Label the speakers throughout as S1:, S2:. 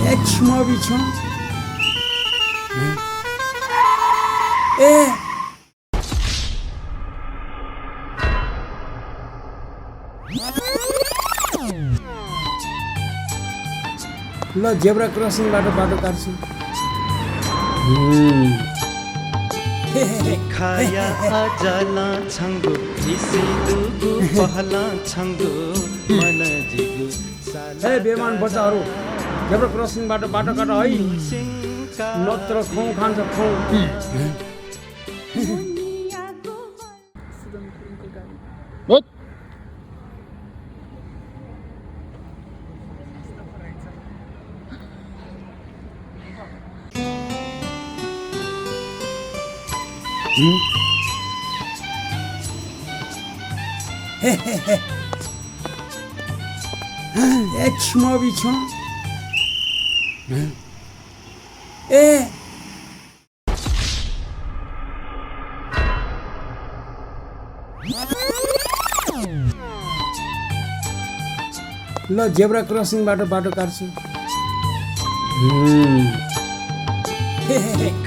S1: एकछिनमा बिछ ए ल जेब्रा क्रसिङबाट बाटो काट्छु
S2: खाया आजला छंगु इसी दुगु पहला छंगु मन जिगु
S1: हे बेमान बच्चाहरू जेब्रा क्रसिङबाट बाटो काट है नत्र खौ खान्छ खौ एकछिनमा बिछ ए ल जेब्रा क्रसिङबाट बाटो काट्छु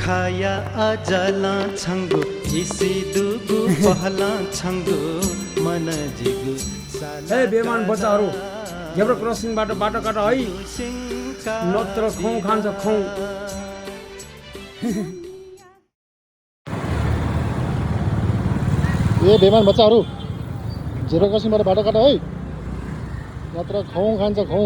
S2: खाया आजला छंगु इसी दुगु पहला छंगु मन जिगु
S1: हे बेमान बच्चाहरू जेब्रा क्रसिङबाट बाटो काट है नत्र खौ खान्छ खौ
S3: ए बेमान बच्चाहरू जेब्रा क्रसिङबाट बाटो काट है नत्र खौ खान्छ खौ